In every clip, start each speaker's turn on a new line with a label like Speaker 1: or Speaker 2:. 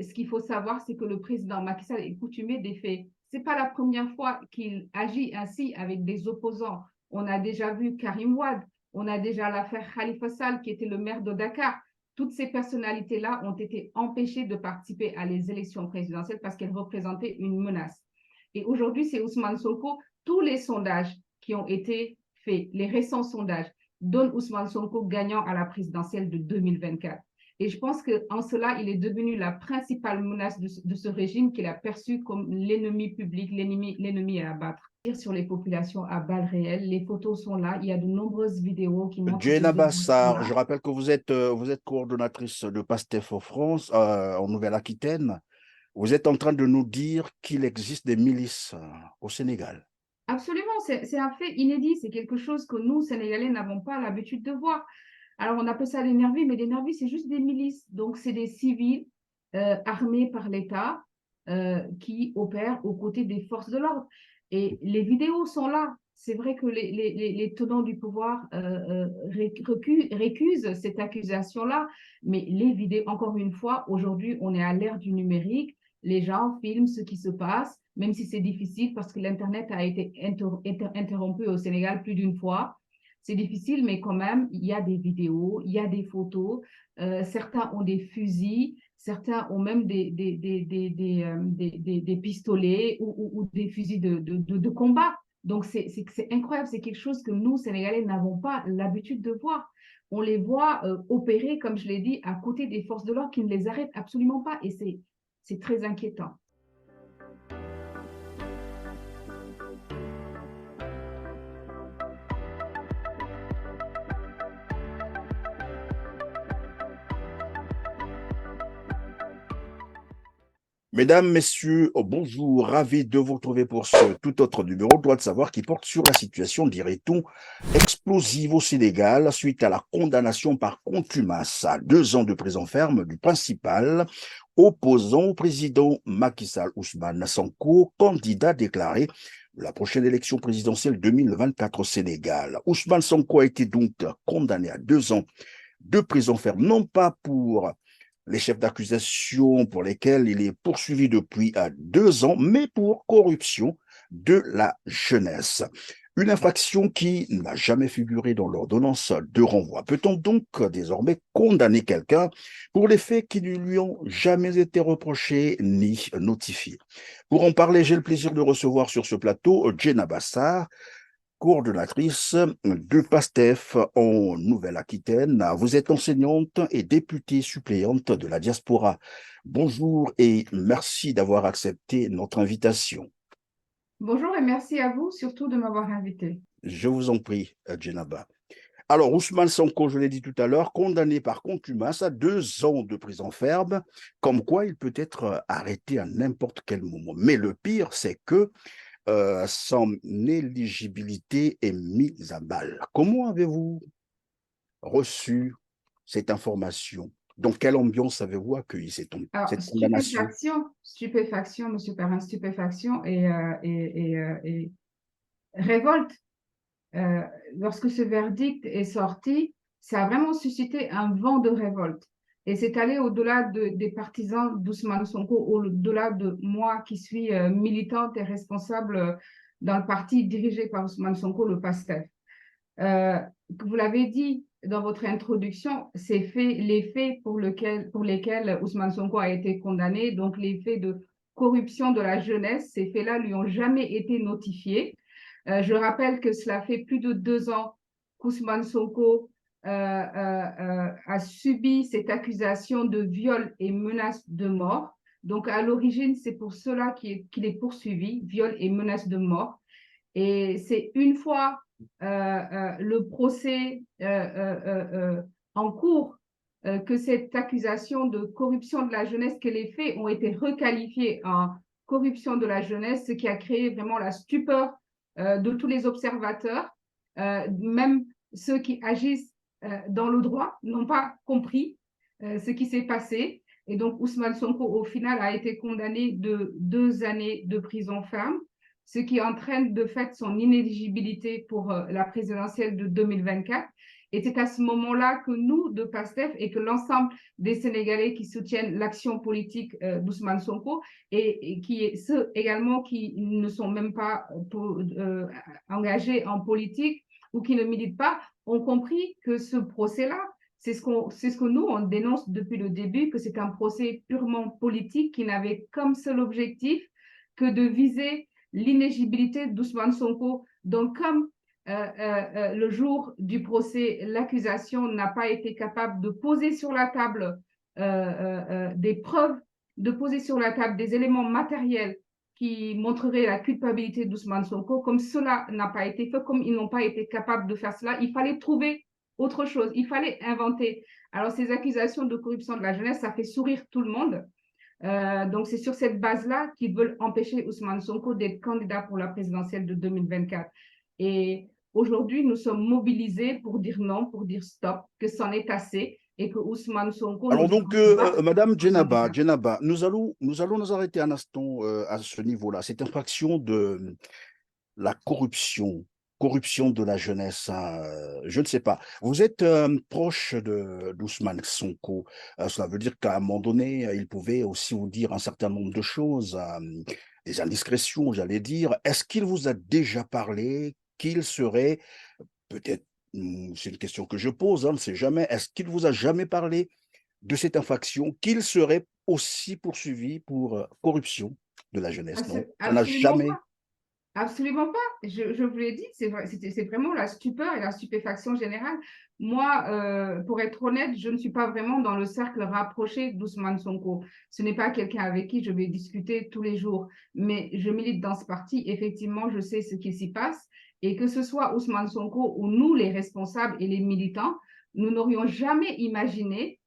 Speaker 1: ce qu'il faut savoir, c'est que le président Macky Sall est coutumier des faits. Ce n'est pas la première fois qu'il agit ainsi avec des opposants. On a déjà vu Karim Wade, on a déjà l'affaire Khalifa Sall, qui était le maire de Dakar. Toutes ces personnalités-là ont été empêchées de participer à les élections présidentielles parce qu'elles représentaient une menace. Et aujourd'hui, c'est Ousmane Sonko. Tous les sondages qui ont été faits, les récents sondages, donnent Ousmane Sonko gagnant à la présidentielle de 2024. Et je pense qu'en cela, il est devenu la principale menace de ce régime qu'il a perçu comme l'ennemi public, l'ennemi à abattre. Sur les populations à balles réelles, les photos sont là, il y a de nombreuses vidéos qui montrent
Speaker 2: Jenna
Speaker 1: des images
Speaker 2: Bassar, je
Speaker 1: là.
Speaker 2: rappelle que vous êtes coordonnatrice de PASTEF en France, en Nouvelle-Aquitaine. Vous êtes en train de nous dire qu'il existe des milices au Sénégal.
Speaker 1: Absolument, c'est un fait inédit, c'est quelque chose que nous, Sénégalais, n'avons pas l'habitude de voir. Alors, on appelle ça des nervis, mais des nervis, c'est juste des milices. Donc, c'est des civils armés par l'État qui opèrent aux côtés des forces de l'ordre. Et les vidéos sont là. C'est vrai que les tenants du pouvoir récusent cette accusation-là, mais les vidéos, encore une fois, aujourd'hui, on est à l'ère du numérique. Les gens filment ce qui se passe, même si c'est difficile parce que l'Internet a été interrompu au Sénégal plus d'une fois. C'est difficile, mais quand même, il y a des vidéos, il y a des photos. Certains ont des fusils, certains ont même des pistolets ou des fusils de combat. Donc, c'est incroyable. C'est quelque chose que nous, Sénégalais, n'avons pas l'habitude de voir. On les voit opérer, comme je l'ai dit, à côté des forces de l'ordre qui ne les arrêtent absolument pas. Et c'est très inquiétant.
Speaker 2: Mesdames, Messieurs, bonjour, ravi de vous retrouver pour ce tout autre numéro Droit de savoir qui porte sur la situation, dirait-on, explosive au Sénégal suite à la condamnation par contumace à 2 ans de prison ferme du principal opposant au président Macky Sall Ousmane Sonko, candidat déclaré de la prochaine élection présidentielle 2024 au Sénégal. Ousmane Sonko a été donc condamné à 2 ans de prison ferme, non pas pour les chefs d'accusation pour lesquels il est poursuivi depuis 2 ans, mais pour corruption de la jeunesse. Une infraction qui n'a jamais figuré dans l'ordonnance de renvoi. Peut-on donc désormais condamner quelqu'un pour les faits qui ne lui ont jamais été reprochés ni notifiés? Pour en parler, j'ai le plaisir de recevoir sur ce plateau Jenna Bassar, coordonnatrice de PASTEF en Nouvelle-Aquitaine. Vous êtes enseignante et députée suppléante de la diaspora. Bonjour et merci d'avoir accepté notre invitation.
Speaker 1: Bonjour et merci à vous surtout de m'avoir invité.
Speaker 2: Je vous en prie, Djenaba. Alors, Ousmane Sonko, je l'ai dit tout à l'heure, condamné par contumace à 2 ans de prison ferme, comme quoi il peut être arrêté à n'importe quel moment. Mais le pire, c'est que son éligibilité est mise à mal. Comment avez-vous reçu cette information? Dans quelle ambiance avez-vous accueilli
Speaker 1: Alors,
Speaker 2: cette condamnation?
Speaker 1: stupéfaction, Monsieur Perrin, stupéfaction et révolte. Euh, Lorsque ce verdict est sorti, ça a vraiment suscité un vent de révolte. Et c'est allé au-delà des partisans d'Ousmane Sonko, au-delà de moi qui suis militante et responsable dans le parti dirigé par Ousmane Sonko, le PASTEF. Euh, Vous l'avez dit dans votre introduction, les faits pour lesquels Ousmane Sonko a été condamné, donc les faits de corruption de la jeunesse, ces faits-là lui ont jamais été notifiés. Je rappelle que cela fait plus de 2 ans qu'Ousmane Sonko a subi cette accusation de viol et menace de mort. Donc, à l'origine, c'est pour cela qu'il est poursuivi, viol et menace de mort. Et c'est une fois le procès en cours que cette accusation de corruption de la jeunesse, que les faits ont été requalifiés en corruption de la jeunesse, ce qui a créé vraiment la stupeur de tous les observateurs, même ceux qui agissent dans le droit n'ont pas compris ce qui s'est passé. Et donc, Ousmane Sonko, au final, a été condamné de 2 années de prison ferme, ce qui entraîne de fait son inéligibilité pour la présidentielle de 2024. Et c'est à ce moment-là que nous, de PASTEF, et que l'ensemble des Sénégalais qui soutiennent l'action politique d'Ousmane Sonko, et ceux également qui ne sont même pas engagés en politique ou qui ne militent pas, ont compris que ce procès-là, c'est ce que nous, on dénonce depuis le début, que c'est un procès purement politique qui n'avait comme seul objectif que de viser l'inéligibilité d'Ousmane Sonko. Donc, comme le jour du procès, l'accusation n'a pas été capable de poser sur la table des preuves, de poser sur la table des éléments matériels qui montreraient la culpabilité d'Ousmane Sonko, comme cela n'a pas été fait, comme ils n'ont pas été capables de faire cela, il fallait trouver autre chose, il fallait inventer. Alors, ces accusations de corruption de la jeunesse, ça fait sourire tout le monde. Donc, c'est sur cette base-là qu'ils veulent empêcher Ousmane Sonko d'être candidat pour la présidentielle de 2024. Et aujourd'hui, nous sommes mobilisés pour dire non, pour dire stop, que c'en est assez et que Ousmane Sonko ne
Speaker 2: Alors donc,
Speaker 1: doit pas
Speaker 2: Madame
Speaker 1: être candidat.
Speaker 2: Djenaba, nous allons nous arrêter un instant à ce niveau-là. Cette infraction de la corruption de la jeunesse, hein, je ne sais pas. Vous êtes proche d'Ousmane Sonko. Cela veut dire qu'à un moment donné, il pouvait aussi vous dire un certain nombre de choses, des indiscrétions, j'allais dire. Est-ce qu'il vous a déjà parlé qu'il serait, peut-être, c'est une question que je pose, hein, on ne sait jamais, est-ce qu'il vous a jamais parlé de cette infraction, qu'il serait aussi poursuivi pour corruption de la jeunesse? Non, ça n'a
Speaker 1: Absolument
Speaker 2: jamais.
Speaker 1: pas. Absolument pas. Je vous l'ai dit, c'est vraiment la stupeur et la stupéfaction générale. Moi, pour être honnête, je ne suis pas vraiment dans le cercle rapproché d'Ousmane Sonko. Ce n'est pas quelqu'un avec qui je vais discuter tous les jours, mais je milite dans ce parti. Effectivement, je sais ce qui s'y passe. Et que ce soit Ousmane Sonko ou nous, les responsables et les militants, nous n'aurions jamais imaginé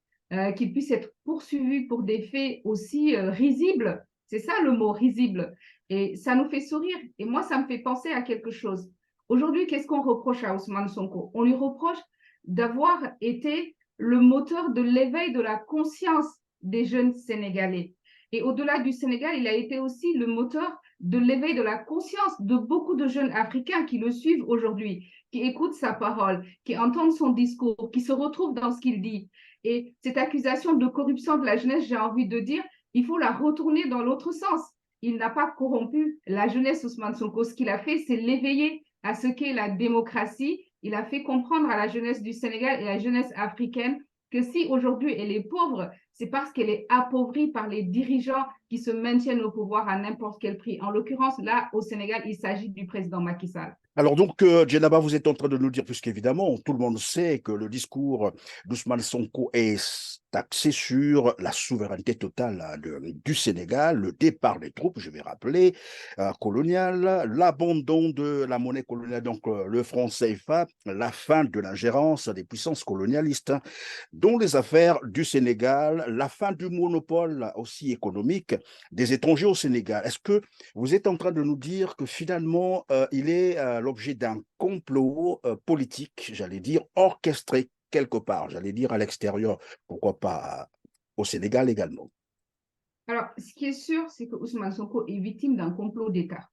Speaker 1: qu'il puisse être poursuivi pour des faits aussi risibles. C'est ça le mot, risible. Et ça nous fait sourire. Et moi, ça me fait penser à quelque chose. Aujourd'hui, qu'est-ce qu'on reproche à Ousmane Sonko? On lui reproche d'avoir été le moteur de l'éveil de la conscience des jeunes Sénégalais. Et au-delà du Sénégal, il a été aussi le moteur de l'éveil de la conscience de beaucoup de jeunes Africains qui le suivent aujourd'hui, qui écoutent sa parole, qui entendent son discours, qui se retrouvent dans ce qu'il dit. Et cette accusation de corruption de la jeunesse, j'ai envie de dire, il faut la retourner dans l'autre sens. Il n'a pas corrompu la jeunesse Ousmane Sonko. Ce qu'il a fait, c'est l'éveiller à ce qu'est la démocratie. Il a fait comprendre à la jeunesse du Sénégal et à la jeunesse africaine que si aujourd'hui elle est pauvre, c'est parce qu'elle est appauvrie par les dirigeants qui se maintiennent au pouvoir à n'importe quel prix. En l'occurrence, là, au Sénégal, il s'agit du président Macky Sall.
Speaker 2: Alors donc, Djenaba, vous êtes en train de nous dire, puisqu'évidemment, tout le monde sait que le discours d'Ousmane Sonko est axé sur la souveraineté totale du Sénégal, le départ des troupes, je vais rappeler, coloniales, l'abandon de la monnaie coloniale, donc le franc CFA, la fin de l'ingérence des puissances colonialistes, hein, dont les affaires du Sénégal, la fin du monopole aussi économique des étrangers au Sénégal. Est-ce que vous êtes en train de nous dire que finalement, il est l'objet d'un complot politique, j'allais dire, orchestré quelque part, j'allais dire à l'extérieur, pourquoi pas au Sénégal également?
Speaker 1: Alors, ce qui est sûr, c'est que Ousmane Sonko est victime d'un complot d'État.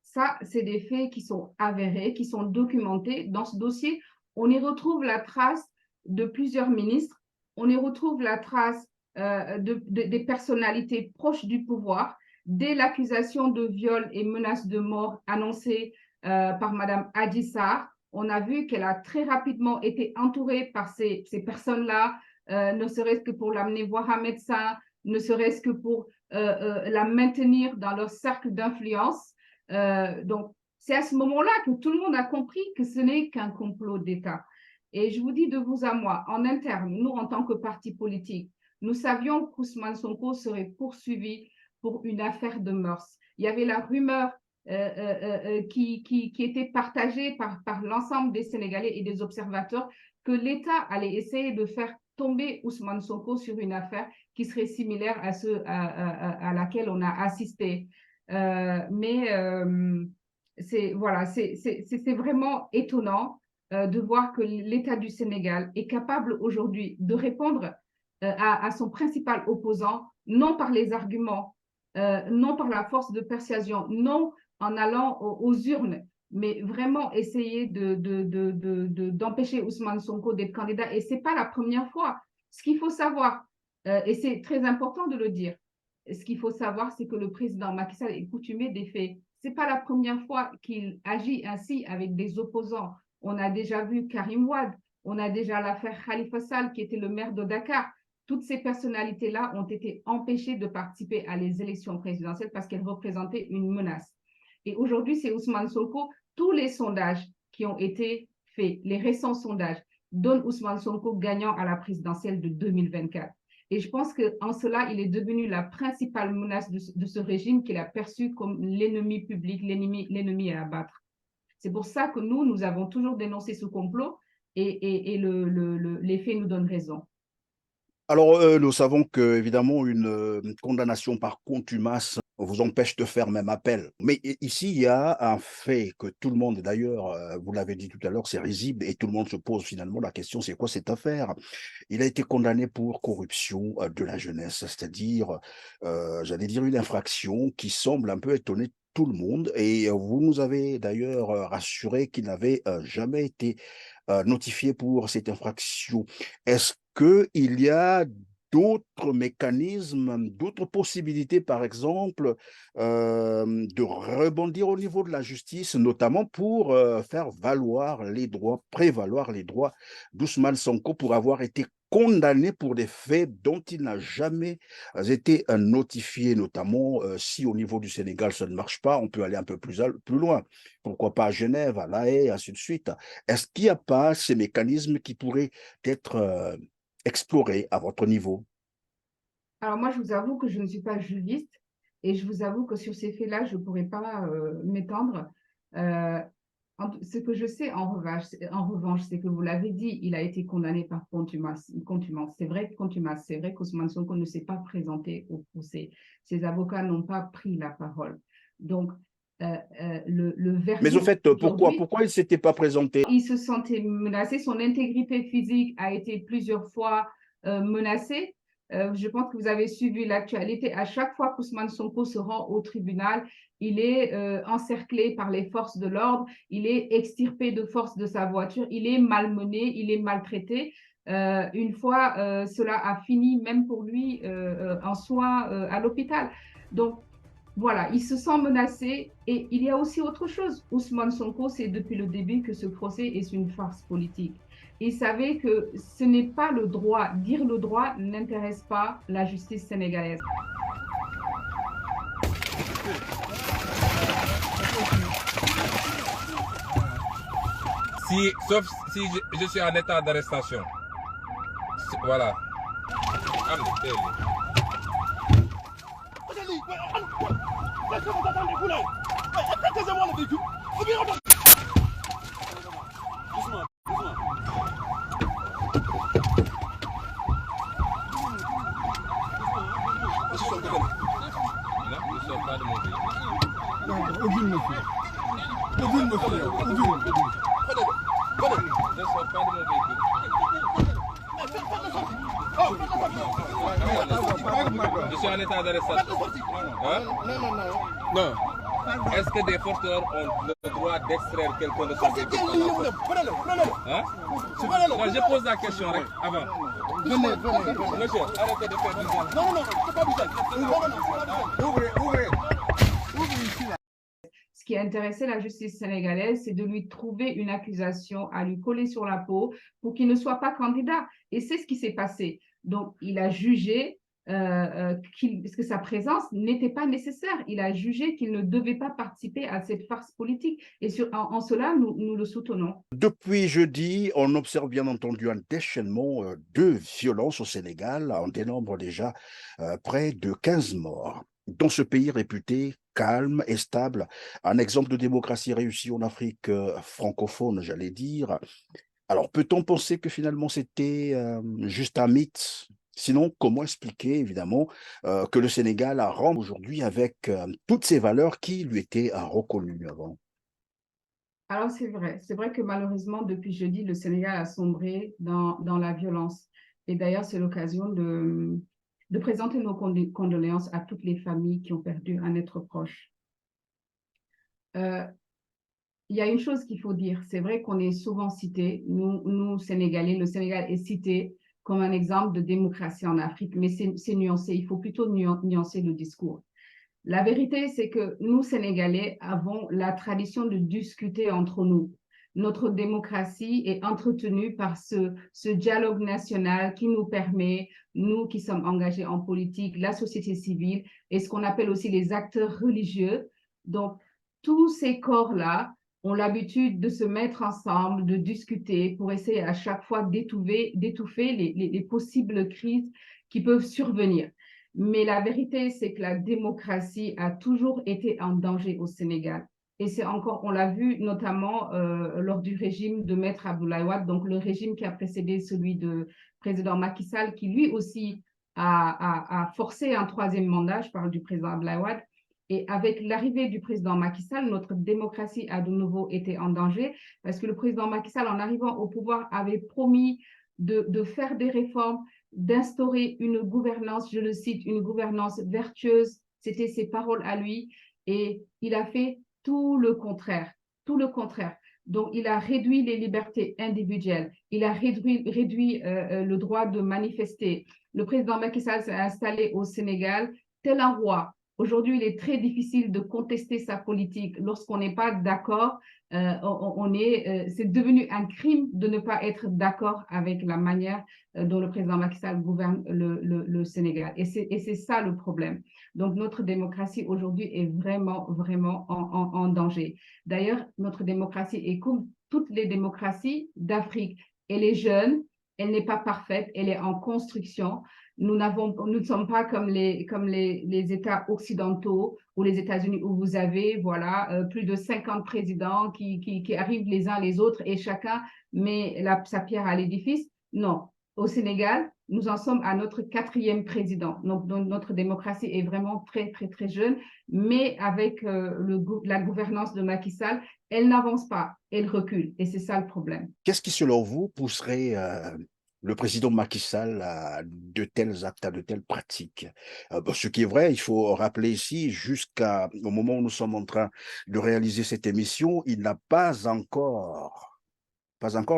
Speaker 1: Ça, c'est des faits qui sont avérés, qui sont documentés. Dans ce dossier, on y retrouve la trace de plusieurs ministres, on y retrouve la trace des personnalités proches du pouvoir. Dès l'accusation de viol et menace de mort annoncée par Mme Adissar, on a vu qu'elle a très rapidement été entourée par ces personnes-là, ne serait-ce que pour l'amener voir un médecin, ne serait-ce que pour la maintenir dans leur cercle d'influence. Donc, c'est à ce moment-là que tout le monde a compris que ce n'est qu'un complot d'État. Et je vous dis de vous à moi, en interne, nous, en tant que parti politique, nous savions qu'Ousmane Sonko serait poursuivi pour une affaire de mœurs. Il y avait la rumeur qui était partagée par l'ensemble des Sénégalais et des observateurs que l'État allait essayer de faire tomber Ousmane Sonko sur une affaire qui serait similaire à laquelle on a assisté. Mais c'est voilà, c'est vraiment étonnant de voir que l'État du Sénégal est capable aujourd'hui de répondre à son principal opposant, non par les arguments, non par la force de persuasion, non en allant aux urnes, mais vraiment essayer d'empêcher Ousmane Sonko d'être candidat. Et ce n'est pas la première fois. Ce qu'il faut savoir, et c'est très important de le dire, ce qu'il faut savoir, c'est que le président Macky Sall est coutumier des faits. Ce n'est pas la première fois qu'il agit ainsi avec des opposants. On a déjà vu Karim Wade, on a déjà l'affaire Khalifa Sall, qui était le maire de Dakar. Toutes ces personnalités-là ont été empêchées de participer à les élections présidentielles parce qu'elles représentaient une menace. Et aujourd'hui, c'est Ousmane Sonko. Tous les sondages qui ont été faits, les récents sondages, donnent Ousmane Sonko gagnant à la présidentielle de 2024. Et je pense qu'en cela, il est devenu la principale menace de ce régime qu'il a perçu comme l'ennemi public, l'ennemi à abattre. C'est pour ça que nous avons toujours dénoncé ce complot et les faits nous donnent raison.
Speaker 2: Alors, nous savons que, évidemment, une condamnation par contumace vous empêche de faire même appel. Mais ici, il y a un fait que tout le monde, d'ailleurs, vous l'avez dit tout à l'heure, c'est risible et tout le monde se pose finalement la question, c'est quoi cette affaire? Il a été condamné pour corruption de la jeunesse, c'est-à-dire, j'allais dire, une infraction qui semble un peu étonner tout le monde. Et vous nous avez d'ailleurs rassuré qu'il n'avait jamais été notifié pour cette infraction. Est-ce qu'il y a d'autres mécanismes, d'autres possibilités, par exemple, de rebondir au niveau de la justice, notamment pour faire valoir les droits, prévaloir les droits d'Ousmane Sonko pour avoir été condamné pour des faits dont il n'a jamais été notifié, notamment si au niveau du Sénégal ça ne marche pas, on peut aller un peu plus loin. Pourquoi pas à Genève, à La Haye, ainsi de suite. Est-ce qu'il n'y a pas ces mécanismes qui pourraient être explorés à votre niveau?
Speaker 1: Alors moi, je vous avoue que je ne suis pas juriste et je vous avoue que sur ces faits-là, je ne pourrais pas m'étendre. Euh, Ce que je sais en revanche, c'est que vous l'avez dit, il a été condamné par contumace. C'est vrai, contumace. C'est vrai qu'Ousmane Sonko ne s'est pas présenté au procès. Ses avocats n'ont pas pris la parole. Donc, le
Speaker 2: Mais au
Speaker 1: verdict
Speaker 2: fait,
Speaker 1: aujourd'hui,
Speaker 2: pourquoi il ne s'était pas présenté?
Speaker 1: il se sentait menacé. Son intégrité physique a été plusieurs fois menacée. Je pense que vous avez suivi l'actualité. À chaque fois qu'Ousmane Sonko se rend au tribunal, il est encerclé par les forces de l'ordre, il est extirpé de force de sa voiture, il est malmené, il est maltraité. Une fois, cela a fini même pour lui en soins à l'hôpital. Donc, voilà, il se sent menacé et il y a aussi autre chose. Ousmane Sonko, c'est depuis le début que ce procès est une farce politique. Il savait que ce n'est pas le droit, dire le droit n'intéresse pas la justice sénégalaise.
Speaker 3: Sauf si je suis en état d'arrestation. Voilà. Je suis en état d'arrestation. Hein? Non. Est-ce que des forces ont le droit d'extraire quelqu'un de son véhicule? Hein? Non, je pose la question avant. Venez. Monsieur, arrêtez de faire bizarre. Non, c'est pas bizarre. Ouvrez.
Speaker 1: Ce qui a intéressé la justice sénégalaise, c'est de lui trouver une accusation à lui coller sur la peau pour qu'il ne soit pas candidat. Et c'est ce qui s'est passé. Donc, il a jugé que sa présence n'était pas nécessaire. Il a jugé qu'il ne devait pas participer à cette farce politique. Et en cela, nous le soutenons.
Speaker 2: Depuis jeudi, on observe bien entendu un déchaînement de violence au Sénégal. On dénombre déjà près de 15 morts. Dans ce pays réputé calme et stable, un exemple de démocratie réussie en Afrique francophone, j'allais dire. Alors, peut-on penser que finalement c'était juste un mythe? Sinon, comment expliquer, évidemment, que le Sénégal rentre aujourd'hui avec toutes ces valeurs qui lui étaient reconnues avant?
Speaker 1: Alors, c'est vrai que malheureusement, depuis jeudi, le Sénégal a sombré dans la violence. Et d'ailleurs, c'est l'occasion de présenter nos condoléances à toutes les familles qui ont perdu un être proche. il y a une chose qu'il faut dire. C'est vrai qu'on est souvent cité, nous, Sénégalais, le Sénégal est cité comme un exemple de démocratie en Afrique, mais c'est nuancé. Il faut plutôt nuancer le discours. La vérité, c'est que nous, Sénégalais, avons la tradition de discuter entre nous. Notre démocratie est entretenue par ce dialogue national qui nous permet, nous qui sommes engagés en politique, la société civile et ce qu'on appelle aussi les acteurs religieux. Donc, tous ces corps-là ont l'habitude de se mettre ensemble, de discuter pour essayer à chaque fois d'étouffer les possibles crises qui peuvent survenir. Mais la vérité, c'est que la démocratie a toujours été en danger au Sénégal. Et c'est encore, on l'a vu notamment lors du régime de Maître Abdoulaye Wade, donc le régime qui a précédé celui de président Macky Sall, qui lui aussi a forcé un troisième mandat, je parle du président Abdoulaye Wade. Et avec l'arrivée du président Macky Sall, notre démocratie a de nouveau été en danger parce que le président Macky Sall, en arrivant au pouvoir, avait promis de faire des réformes, d'instaurer une gouvernance, je le cite, une gouvernance vertueuse. C'était ses paroles à lui. Et il a fait tout le contraire, tout le contraire. Donc, il a réduit les libertés individuelles, il a réduit le droit de manifester. Le président Macky Sall s'est installé au Sénégal tel un roi. Aujourd'hui, il est très difficile de contester sa politique. Lorsqu'on n'est pas d'accord, c'est devenu un crime de ne pas être d'accord avec la manière dont le président Macky Sall gouverne le Sénégal. Et c'est ça le problème. Donc, notre démocratie aujourd'hui est vraiment, vraiment en danger. D'ailleurs, notre démocratie est comme toutes les démocraties d'Afrique. Elle est jeune, elle n'est pas parfaite, elle est en construction. Nous ne sommes pas comme les États occidentaux ou les États-Unis où vous avez plus de 50 présidents qui arrivent les uns les autres et chacun met sa pierre à l'édifice. Non, au Sénégal, nous en sommes à notre 4e président. Donc notre démocratie est vraiment très, très, très jeune, mais avec la gouvernance de Macky Sall, elle n'avance pas, elle recule. Et c'est ça le problème.
Speaker 2: Qu'est-ce qui, selon vous, pousserait le président Macky Sall à de tels actes, à de telles pratiques? Ce qui est vrai, il faut rappeler ici, jusqu'au moment où nous sommes en train de réaliser cette émission, il n'a pas encore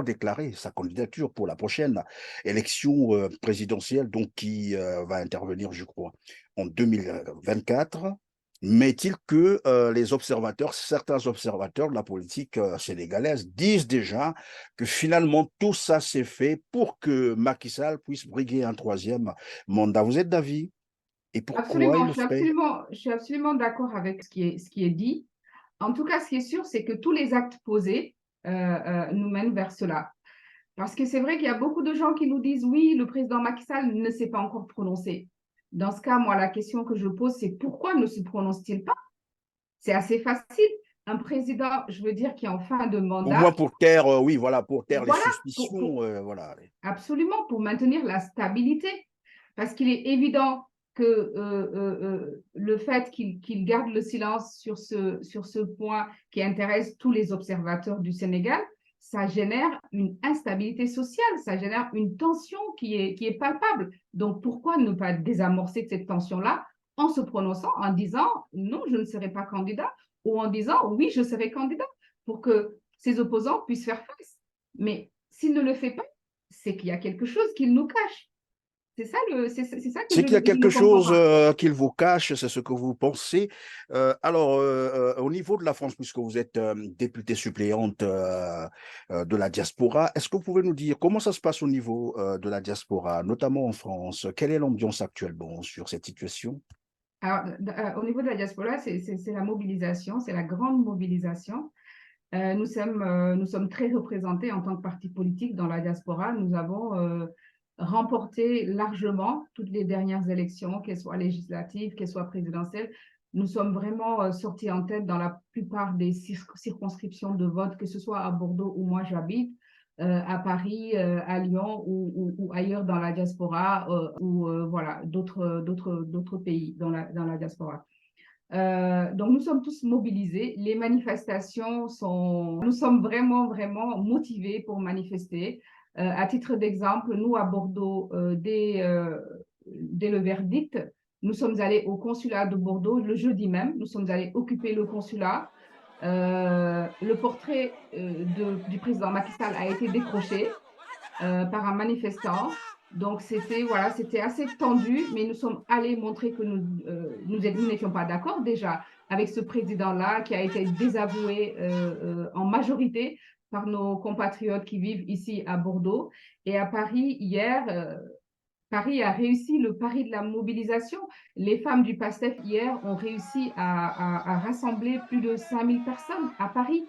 Speaker 2: déclaré sa candidature pour la prochaine élection présidentielle, donc qui va intervenir, je crois, en 2024. Mais est-il que certains observateurs de la politique sénégalaise disent déjà que finalement tout ça s'est fait pour que Macky Sall puisse briguer un troisième mandat? Vous êtes d'avis? Et pourquoi il
Speaker 1: Absolument,
Speaker 2: le ferait?
Speaker 1: je suis absolument d'accord avec ce qui est dit. En tout cas, ce qui est sûr, c'est que tous les actes posés nous mènent vers cela. Parce que c'est vrai qu'il y a beaucoup de gens qui nous disent, oui, le président Macky Sall ne s'est pas encore prononcé. Dans ce cas, moi, la question que je pose, c'est pourquoi ne se prononce-t-il pas? C'est assez facile. Un président, je veux dire, qui est en fin de
Speaker 2: Au moins
Speaker 1: mandat,
Speaker 2: pour taire, oui, voilà, pour taire les
Speaker 1: voilà,
Speaker 2: suspicions, voilà.
Speaker 1: absolument, pour maintenir la stabilité. Parce qu'il est évident que le fait qu'il garde le silence sur ce point qui intéresse tous les observateurs du Sénégal, ça génère une instabilité sociale, ça génère une tension qui est palpable. Donc, pourquoi ne pas désamorcer cette tension-là en se prononçant, en disant non, je ne serai pas candidat, ou en disant oui, je serai candidat, pour que ses opposants puissent faire face. Mais s'il ne le fait pas, c'est qu'il y a quelque chose qu'il nous cache. C'est ça que
Speaker 2: C'est qu'il y a
Speaker 1: je ne
Speaker 2: quelque
Speaker 1: comprends
Speaker 2: chose
Speaker 1: pas.
Speaker 2: qu'il vous cache, c'est ce que vous pensez. Alors, au niveau de la France, puisque vous êtes députée suppléante de la diaspora, est-ce que vous pouvez nous dire comment ça se passe au niveau de la diaspora, notamment en France? Quelle est l'ambiance actuellement sur cette situation?
Speaker 1: Alors, au niveau de la diaspora, c'est la mobilisation, c'est la grande mobilisation. Nous sommes très représentés en tant que parti politique dans la diaspora. Nous avons remporté largement toutes les dernières élections, qu'elles soient législatives, qu'elles soient présidentielles. Nous sommes vraiment sortis en tête dans la plupart des circonscriptions de vote, que ce soit à Bordeaux où moi j'habite, à Paris, à Lyon ou ailleurs dans la diaspora ou voilà, d'autres pays dans la diaspora. Donc, nous sommes tous mobilisés. Les manifestations nous sommes vraiment, vraiment motivés pour manifester. À titre d'exemple, nous, à Bordeaux, dès le verdict, nous sommes allés au consulat de Bordeaux le jeudi même. Nous sommes allés occuper le consulat Le portrait du président Macky Sall a été décroché par un manifestant. Donc, voilà, c'était assez tendu, mais nous sommes allés montrer que nous n'étions pas d'accord déjà avec ce président-là qui a été désavoué en majorité par nos compatriotes qui vivent ici à Bordeaux. Et à Paris, hier, Paris a réussi le pari de la mobilisation. Les femmes du PASTEF hier ont réussi à rassembler plus de 5000 personnes à Paris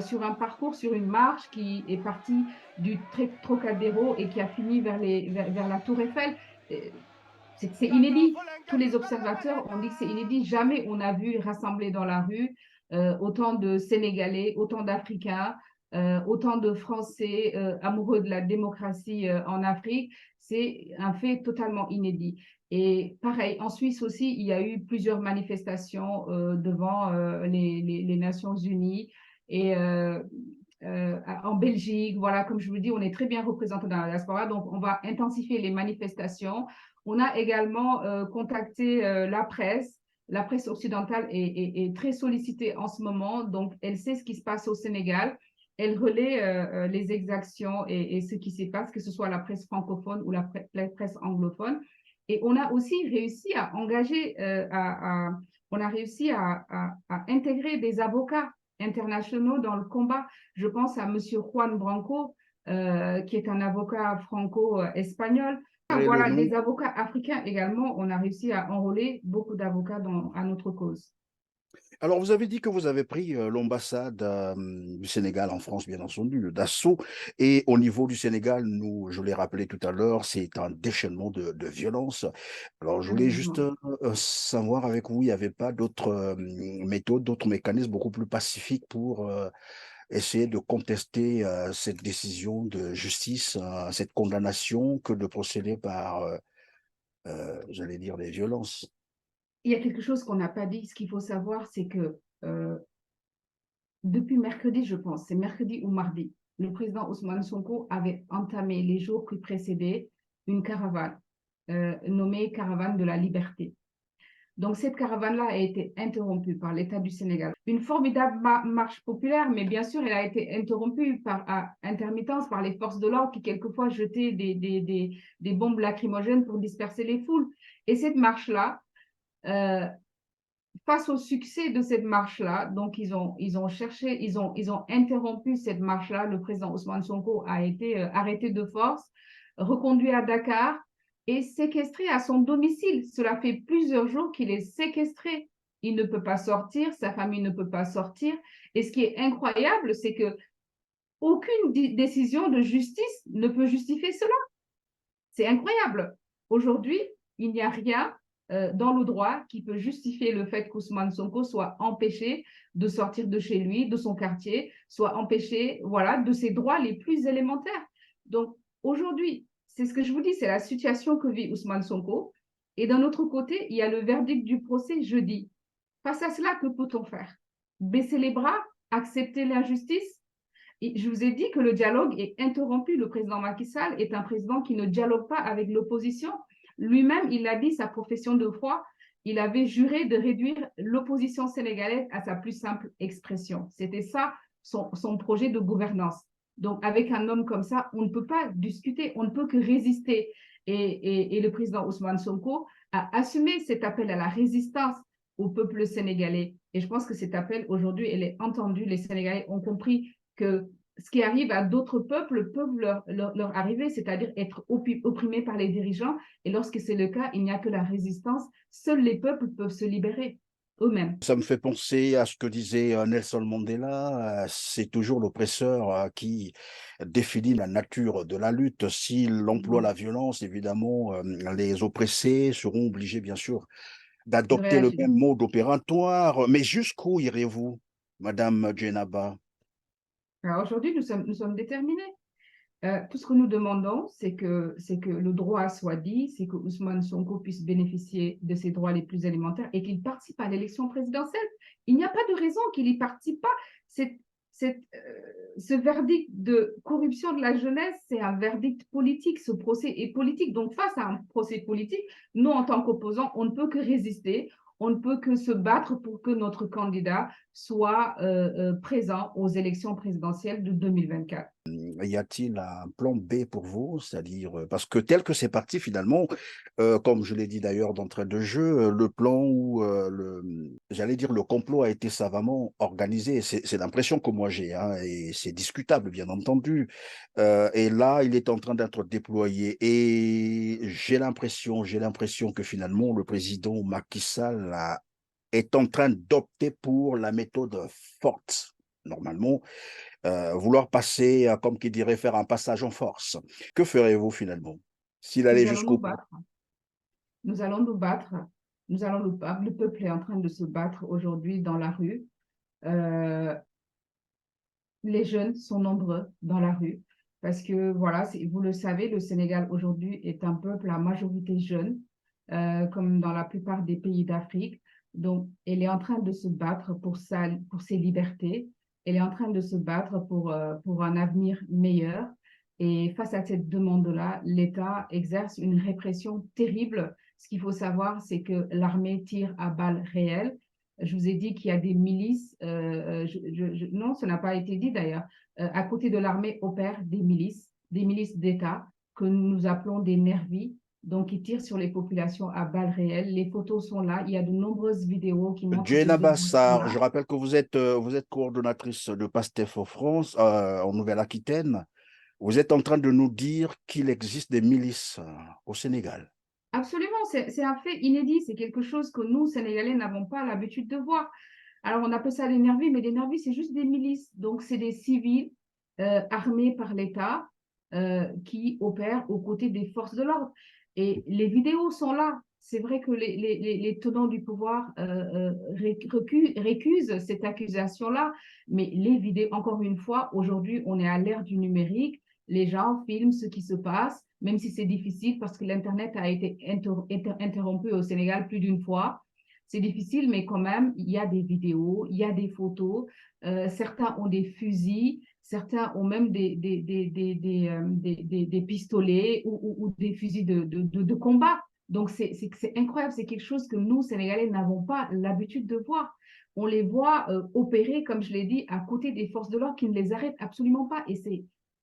Speaker 1: sur un parcours, sur une marche qui est partie du Trocadéro et qui a fini vers la Tour Eiffel. C'est inédit. Tous les observateurs ont dit que c'est inédit. Jamais on a vu rassembler dans la rue autant de Sénégalais, autant d'Africains, autant de Français amoureux de la démocratie en Afrique. C'est un fait totalement inédit. Et pareil, en Suisse aussi, il y a eu plusieurs manifestations devant les Nations Unies. Et en Belgique, voilà, comme je vous dis, on est très bien représenté dans la diaspora, donc on va intensifier les manifestations. On a également contacté la presse. La presse occidentale est très sollicitée en ce moment, donc elle sait ce qui se passe au Sénégal. Elle relaie les exactions et ce qui se passe, que ce soit la presse francophone ou la presse anglophone. Et on a aussi réussi à engager, on a réussi à intégrer des avocats internationaux dans le combat. Je pense à M. Juan Branco, qui est un avocat franco-espagnol. Voilà, des avocats africains également. On a réussi à enrôler beaucoup d'avocats à notre cause.
Speaker 2: Alors, vous avez dit que vous avez pris l'ambassade du Sénégal en France, bien entendu, d'assaut. Et au niveau du Sénégal, nous, je l'ai rappelé tout à l'heure, c'est un déchaînement de violence. Alors, je voulais juste savoir avec vous, il n'y avait pas d'autres méthodes, d'autres mécanismes beaucoup plus pacifiques pour essayer de contester cette décision de justice, cette condamnation, que de procéder par, j'allais dire, des violences.
Speaker 1: Il y a quelque chose qu'on n'a pas dit. Ce qu'il faut savoir, c'est que depuis mercredi, je pense, c'est mercredi ou mardi, le président Ousmane Sonko avait entamé les jours qui précédaient une caravane nommée Caravane de la Liberté. Donc, cette caravane-là a été interrompue par l'État du Sénégal. Une formidable marche populaire, mais bien sûr, elle a été interrompue à intermittence par les forces de l'ordre qui, quelquefois, jetaient des bombes lacrymogènes pour disperser les foules. Et cette marche-là, face au succès de cette marche-là, donc ils ont interrompu cette marche-là. Le président Ousmane Sonko a été arrêté de force, reconduit à Dakar et séquestré à son domicile. Cela fait plusieurs jours qu'il est séquestré. Il ne peut pas sortir, sa famille ne peut pas sortir. Et ce qui est incroyable, c'est que aucune décision de justice ne peut justifier cela. C'est incroyable. Aujourd'hui, il n'y a rien dans le droit qui peut justifier le fait qu'Ousmane Sonko soit empêché de sortir de chez lui, de son quartier, soit empêché, voilà, de ses droits les plus élémentaires. Donc, aujourd'hui, c'est ce que je vous dis, c'est la situation que vit Ousmane Sonko. Et d'un autre côté, il y a le verdict du procès jeudi. Face à cela, que peut-on faire? Baisser les bras? Accepter l'injustice? Je vous ai dit que le dialogue est interrompu. Le président Macky Sall est un président qui ne dialogue pas avec l'opposition. Lui-même, il a dit, sa profession de foi, il avait juré de réduire l'opposition sénégalaise à sa plus simple expression. C'était ça son projet de gouvernance. Donc, avec un homme comme ça, on ne peut pas discuter, on ne peut que résister. Et le président Ousmane Sonko a assumé cet appel à la résistance au peuple sénégalais. Et je pense que cet appel, aujourd'hui, il est entendu. Les Sénégalais ont compris que ce qui arrive à d'autres peuples peuvent leur arriver, c'est-à-dire être opprimés par les dirigeants. Et lorsque c'est le cas, il n'y a que la résistance. Seuls les peuples peuvent se libérer eux-mêmes.
Speaker 2: Ça me fait penser à ce que disait Nelson Mandela, c'est toujours l'oppresseur qui définit la nature de la lutte. S'il emploie la violence, évidemment, les oppressés seront obligés, bien sûr, d'adopter le même mode opératoire. Mais jusqu'où irez-vous, Madame Djenaba?
Speaker 1: Alors aujourd'hui, nous sommes déterminés. Tout ce que nous demandons, c'est que le droit soit dit, c'est que Ousmane Sonko puisse bénéficier de ses droits les plus élémentaires et qu'il participe à l'élection présidentielle. Il n'y a pas de raison qu'il n'y participe pas. Ce verdict de corruption de la jeunesse, c'est un verdict politique. Ce procès est politique. Donc, face à un procès politique, nous, en tant qu'opposants, on ne peut que résister. on ne peut que se battre pour que notre candidat soit présent aux élections présidentielles de 2024.
Speaker 2: Y a-t-il un plan B pour vous? C'est-à-dire, parce que tel que c'est parti finalement, comme je l'ai dit d'ailleurs d'entrée de jeu, le plan ou j'allais dire le complot a été savamment organisé. C'est l'impression que moi j'ai, hein, et c'est discutable bien entendu. Et là, il est en train d'être déployé. Et j'ai l'impression que finalement le président Macky Sall est en train d'opter pour la méthode forte. Normalement, vouloir passer, comme qui dirait, faire un passage en force. Que ferez-vous finalement s'il allait
Speaker 1: Nous allons nous
Speaker 2: jusqu'au bout?
Speaker 1: battre. Nous allons nous battre. Nous allons le peuple est en train de se battre aujourd'hui dans la rue. Euh, les jeunes sont nombreux dans la rue parce que, voilà, vous le savez, le Sénégal aujourd'hui est un peuple à majorité jeune, comme dans la plupart des pays d'Afrique. Donc, elle est en train de se battre pour ses libertés. Elle est en train de se battre pour un avenir meilleur. Et face à cette demande-là, l'État exerce une répression terrible. Ce qu'il faut savoir, c'est que l'armée tire à balles réelles. Je vous ai dit qu'il y a des milices. Non, ça n'a pas été dit d'ailleurs. À côté de l'armée opèrent des milices d'État que nous appelons des nervis. Donc, ils tirent sur les populations à balles réelles. Les photos sont là. Il y a de nombreuses vidéos qui montrent
Speaker 2: Diana
Speaker 1: ces
Speaker 2: Bassar, je
Speaker 1: exactions-là.
Speaker 2: rappelle que vous êtes coordonnatrice de PASTEF en France, en Nouvelle-Aquitaine. Vous êtes en train de nous dire qu'il existe des milices au Sénégal.
Speaker 1: Absolument, c'est un fait inédit. C'est quelque chose que nous, Sénégalais, n'avons pas l'habitude de voir. Alors, on appelle ça des nervis, mais des nervis, c'est juste des milices. Donc, c'est des civils armés par l'État qui opèrent aux côtés des forces de l'ordre. Et les vidéos sont là. C'est vrai que les tenants du pouvoir récusent cette accusation-là, mais les vidéos, encore une fois, aujourd'hui, on est à l'ère du numérique. Les gens filment ce qui se passe, même si c'est difficile parce que l'Internet a été interrompu au Sénégal plus d'une fois. C'est difficile, mais quand même, il y a des vidéos, il y a des photos. Certains ont des fusils, certains ont même des pistolets ou des fusils de combat. Donc, c'est incroyable. C'est quelque chose que nous, Sénégalais, n'avons pas l'habitude de voir. On les voit opérer, comme je l'ai dit, à côté des forces de l'ordre qui ne les arrêtent absolument pas. Et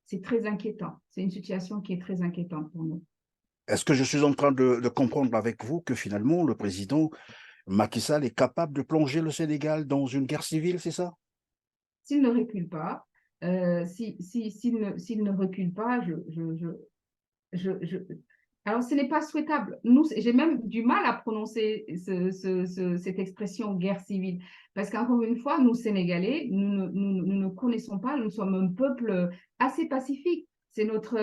Speaker 1: c'est très inquiétant. C'est une situation qui est très inquiétante pour nous.
Speaker 2: Est-ce que je suis en train de comprendre avec vous que finalement le président Macky Sall est capable de plonger le Sénégal dans une guerre civile, c'est ça?
Speaker 1: S'il ne recule pas, s'il ne recule pas, alors ce n'est pas souhaitable. J'ai même du mal à prononcer cette expression guerre civile, parce qu'encore une fois, nous Sénégalais, nous ne connaissons pas, nous sommes un peuple assez pacifique. C'est notre,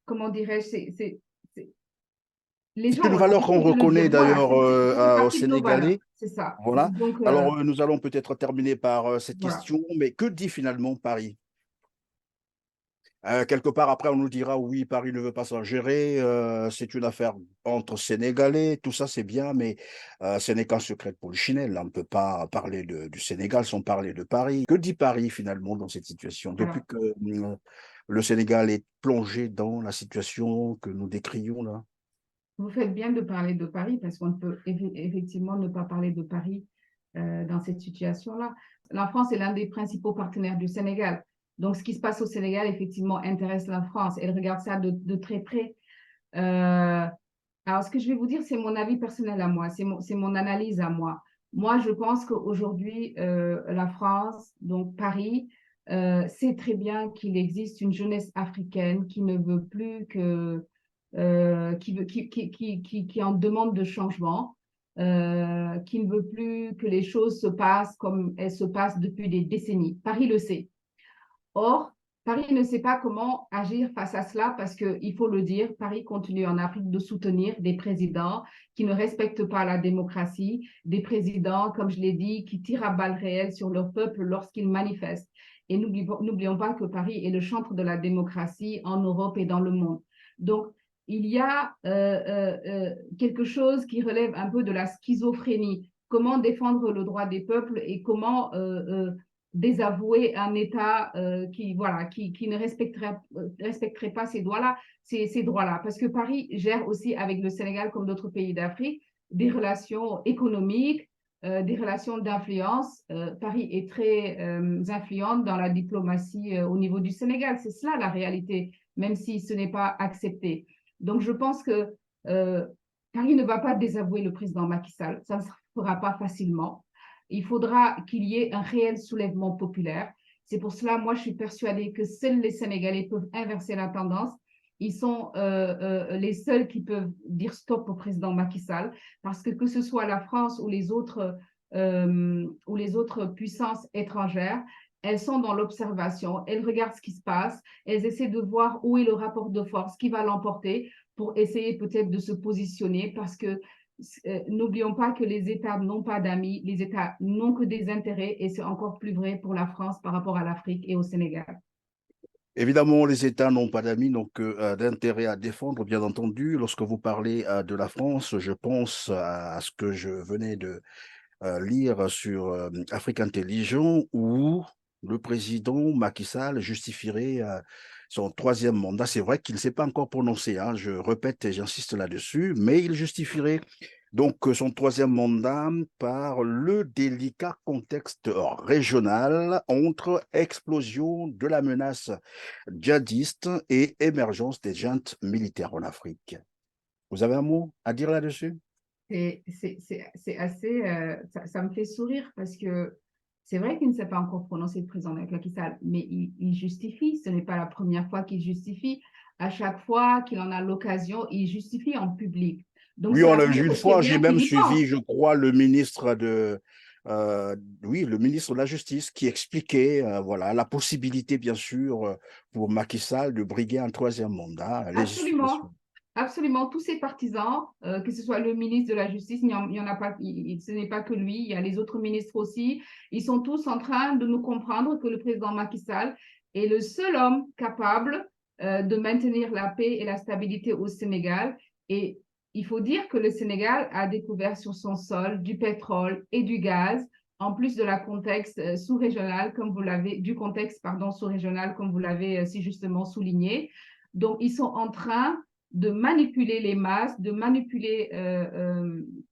Speaker 1: comment dirais-je, les
Speaker 2: C'est
Speaker 1: gens
Speaker 2: une
Speaker 1: ont
Speaker 2: valeur qu'on
Speaker 1: l'habitude de le
Speaker 2: reconnaît
Speaker 1: dire. Voilà,
Speaker 2: d'ailleurs
Speaker 1: ça fait
Speaker 2: aux
Speaker 1: partie de nos valeurs,
Speaker 2: Sénégalais.
Speaker 1: c'est ça.
Speaker 2: Voilà.
Speaker 1: Donc,
Speaker 2: Alors, nous allons peut-être terminer par cette
Speaker 1: voilà.
Speaker 2: question, mais que dit finalement Paris? Quelque part après, on nous dira oui, Paris ne veut pas s'en gérer, c'est une affaire entre Sénégalais, tout ça c'est bien, mais ce n'est qu'un secret de polichinelle. On ne peut pas parler du Sénégal sans parler de Paris. Que dit Paris finalement dans cette situation? Depuis
Speaker 1: Alors,
Speaker 2: que le Sénégal est plongé dans la situation que nous décrions là.
Speaker 1: vous faites bien de parler de Paris parce qu'on ne peut effectivement ne pas parler de Paris dans cette situation-là. La France est l'un des principaux partenaires du Sénégal. Donc, ce qui se passe au Sénégal, effectivement, intéresse la France. Elle regarde ça de très près. Alors, ce que je vais vous dire, c'est mon avis personnel à moi, c'est mon analyse à moi. Moi, je pense qu'aujourd'hui, la France, donc Paris, sait très bien qu'il existe une jeunesse africaine qui ne veut plus que qui en demande de changement, qui ne veut plus que les choses se passent comme elles se passent depuis des décennies. Paris le sait. Or, Paris ne sait pas comment agir face à cela parce qu'il faut le dire, Paris continue en Afrique de soutenir des présidents qui ne respectent pas la démocratie, des présidents, comme je l'ai dit, qui tirent à balles réelles sur leur peuple lorsqu'ils manifestent. Et n'oublions pas que Paris est le chantre de la démocratie en Europe et dans le monde. Donc, il y a quelque chose qui relève un peu de la schizophrénie. Comment défendre le droit des peuples et comment désavouer un État voilà, qui ne respecterait pas ces droits-là, ces droits-là. Parce que Paris gère aussi avec le Sénégal, comme d'autres pays d'Afrique, des relations économiques, des relations d'influence. Paris est très influente dans la diplomatie au niveau du Sénégal. C'est cela la réalité, même si ce n'est pas accepté. Donc, je pense que Paris ne va pas désavouer le président Macky Sall. Ça ne se fera pas facilement. Il faudra qu'il y ait un réel soulèvement populaire. C'est pour cela, moi, je suis persuadée que seuls les Sénégalais peuvent inverser la tendance. Ils sont les seuls qui peuvent dire stop au président Macky Sall, parce que ce soit la France ou les autres puissances étrangères, elles sont dans l'observation, elles regardent ce qui se passe, elles essaient de voir où est le rapport de force, qui va l'emporter pour essayer peut-être de se positionner, parce que n'oublions pas que les États n'ont pas d'amis, les États n'ont que des intérêts, et c'est encore plus vrai pour la France par rapport à l'Afrique et au Sénégal.
Speaker 2: Évidemment, les États n'ont pas d'amis, donc d'intérêt à défendre, bien entendu. Lorsque vous parlez de la France, je pense à ce que je venais de lire sur Afrique Intelligent, où le président Macky Sall justifierait son troisième mandat. C'est vrai qu'il ne s'est pas encore prononcé, hein, je répète et j'insiste là-dessus, mais il justifierait donc son troisième mandat par le délicat contexte régional entre explosion de la menace djihadiste et émergence des juntes militaires en Afrique. Vous avez un mot à dire là-dessus?
Speaker 1: C'est assez, ça me fait sourire, parce que c'est vrai qu'il ne s'est pas encore prononcé, le président Macky Sall, mais il justifie. Ce n'est pas la première fois qu'il justifie. À chaque fois qu'il en a l'occasion, il justifie en public. Donc,
Speaker 2: Oui,
Speaker 1: c'est
Speaker 2: on
Speaker 1: la
Speaker 2: l'a vu
Speaker 1: preuve
Speaker 2: une
Speaker 1: très
Speaker 2: fois, j'ai
Speaker 1: bien
Speaker 2: même
Speaker 1: qu'il y
Speaker 2: suivi,
Speaker 1: pense.
Speaker 2: je crois, oui, le ministre de la Justice qui expliquait, voilà, la possibilité, bien sûr, pour Macky Sall de briguer un troisième mandat, les
Speaker 1: Absolument.
Speaker 2: justifications.
Speaker 1: Absolument, tous ses partisans, que ce soit le ministre de la Justice, il y en a pas, ce n'est pas que lui, il y a les autres ministres aussi, ils sont tous en train de nous comprendre que le président Macky Sall est le seul homme capable de maintenir la paix et la stabilité au Sénégal. Et il faut dire que le Sénégal a découvert sur son sol du pétrole et du gaz, en plus de la contexte sous-régional, comme vous l'avez, du contexte, pardon, sous-régional, comme vous l'avez si justement souligné. Donc, ils sont en train de manipuler les masses, de manipuler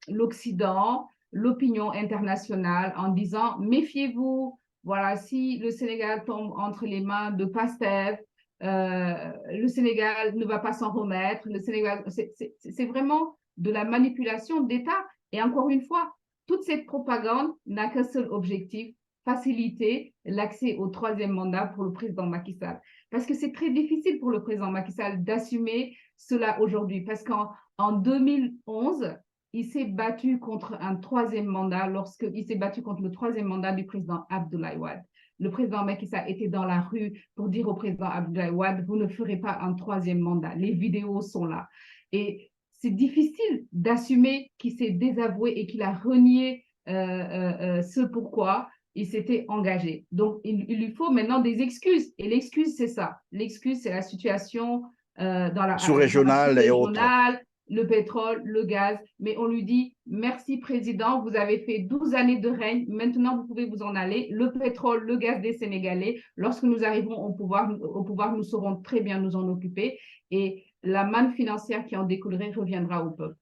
Speaker 1: l'Occident, l'opinion internationale, en disant méfiez-vous, voilà, si le Sénégal tombe entre les mains de Pastef, le Sénégal ne va pas s'en remettre. Le Sénégal, c'est vraiment de la manipulation d'État. Et encore une fois, toute cette propagande n'a qu'un seul objectif: faciliter l'accès au troisième mandat pour le président Macky Sall. Parce que c'est très difficile pour le président Macky Sall d'assumer cela aujourd'hui. Parce qu'en 2011, il s'est battu contre un troisième mandat, lorsqu'il s'est battu contre le troisième mandat du président Abdoulaye Wade. Le président Macky Sall était dans la rue pour dire au président Abdoulaye Wade: vous ne ferez pas un troisième mandat. Les vidéos sont là. Et c'est difficile d'assumer qu'il s'est désavoué et qu'il a renié ce pourquoi il s'était engagé. Donc, il lui faut maintenant des excuses. Et l'excuse, c'est ça. L'excuse, c'est la situation dans la
Speaker 2: Sous-régional et autres.
Speaker 1: sous-régionale, le pétrole, le gaz. Mais on lui dit: merci, président, vous avez fait 12 années de règne. Maintenant, vous pouvez vous en aller. Le pétrole, le gaz des Sénégalais, lorsque nous arriverons au pouvoir, nous saurons très bien nous en occuper. Et la manne financière qui en découlerait reviendra au peuple.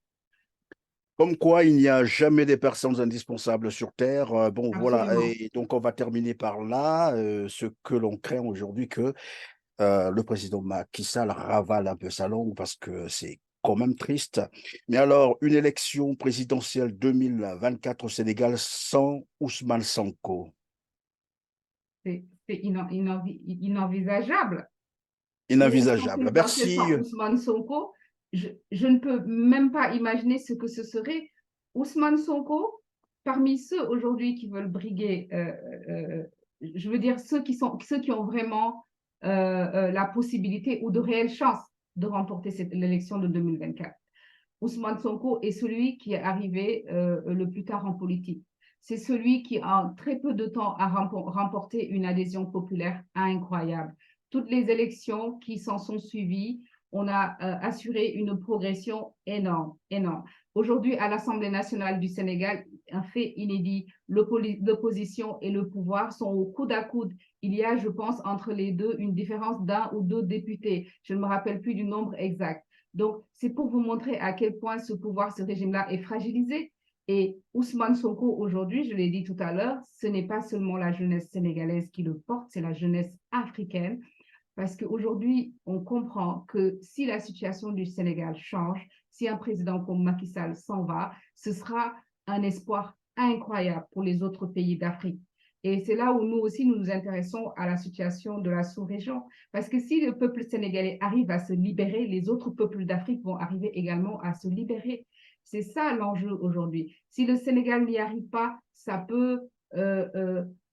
Speaker 2: Comme quoi, il n'y a jamais des personnes indispensables sur Terre. Bon, voilà.
Speaker 1: Absolument.
Speaker 2: Et donc, on va terminer par là. Ce que l'on craint aujourd'hui, que le président Macky Sall ravale un peu sa langue, parce que c'est quand même triste. Mais alors, une élection présidentielle 2024 au Sénégal sans Ousmane Sonko.
Speaker 1: C'est inenvisageable. L'élection
Speaker 2: Inenvisageable.
Speaker 1: présidentielle
Speaker 2: Merci.
Speaker 1: sans Ousmane Sonko, je ne peux même pas imaginer ce que ce serait. Ousmane Sonko, parmi ceux aujourd'hui qui veulent briguer, je veux dire ceux qui ont vraiment la possibilité ou de réelles chances de remporter l'élection de 2024. Ousmane Sonko est celui qui est arrivé le plus tard en politique. C'est celui qui, en très peu de temps, a remporté une adhésion populaire incroyable. Toutes les élections qui s'en sont suivies on a assuré une progression énorme, énorme. Aujourd'hui, à l'Assemblée nationale du Sénégal, un fait inédit, l'opposition et le pouvoir sont au coude à coude. Il y a, je pense, entre les deux, une différence d'un ou deux députés. Je ne me rappelle plus du nombre exact. Donc, c'est pour vous montrer à quel point ce pouvoir, ce régime-là est fragilisé. Et Ousmane Sonko, aujourd'hui, je l'ai dit tout à l'heure, ce n'est pas seulement la jeunesse sénégalaise qui le porte, c'est la jeunesse africaine. Parce qu'aujourd'hui, on comprend que si la situation du Sénégal change, si un président comme Macky Sall s'en va, ce sera un espoir incroyable pour les autres pays d'Afrique. Et c'est là où nous aussi, nous nous intéressons à la situation de la sous-région. Parce que si le peuple sénégalais arrive à se libérer, les autres peuples d'Afrique vont arriver également à se libérer. C'est ça l'enjeu aujourd'hui. Si le Sénégal n'y arrive pas, ça peut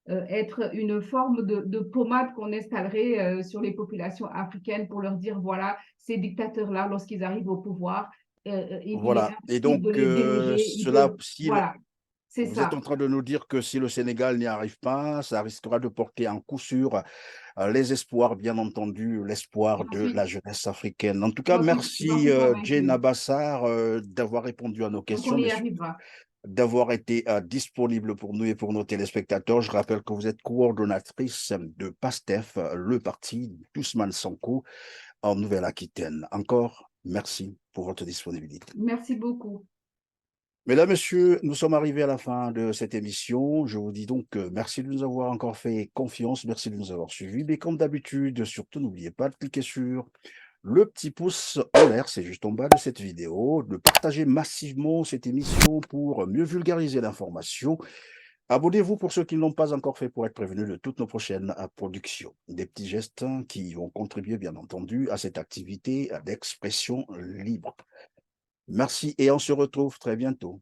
Speaker 1: être une forme de pommade qu'on installerait sur les populations africaines pour leur dire, voilà, ces dictateurs-là, lorsqu'ils arrivent au pouvoir, il est
Speaker 2: Voilà. Et
Speaker 1: impossible
Speaker 2: donc,
Speaker 1: de les déloger. Ils peuvent, voilà, c'est
Speaker 2: vous êtes en
Speaker 1: ça.
Speaker 2: train de nous dire que si le Sénégal n'y arrive pas, ça risquera de porter un coup sur les espoirs, bien entendu, l'espoir de la jeunesse africaine. En tout cas,
Speaker 1: J'en
Speaker 2: merci
Speaker 1: suis
Speaker 2: Jane
Speaker 1: convaincue.
Speaker 2: Abassar d'avoir répondu à nos
Speaker 1: Donc, on
Speaker 2: questions,
Speaker 1: y
Speaker 2: messieurs,
Speaker 1: arrivera.
Speaker 2: d'avoir été disponible pour nous et pour nos téléspectateurs. Je rappelle que vous êtes coordonnatrice de PASTEF, le parti d'Ousmane Sonko en Nouvelle-Aquitaine. Encore, merci pour votre disponibilité.
Speaker 1: Merci beaucoup.
Speaker 2: Mesdames, Messieurs, nous sommes arrivés à la fin de cette émission. Je vous dis donc merci de nous avoir encore fait confiance, merci de nous avoir suivis. Mais comme d'habitude, surtout n'oubliez pas de cliquer sur le petit pouce en l'air, c'est juste en bas de cette vidéo, de partager massivement cette émission pour mieux vulgariser l'information. Abonnez-vous pour ceux qui ne l'ont pas encore fait pour être prévenus de toutes nos prochaines productions. Des petits gestes qui vont contribuer, bien entendu, à cette activité d'expression libre. Merci et on se retrouve très bientôt.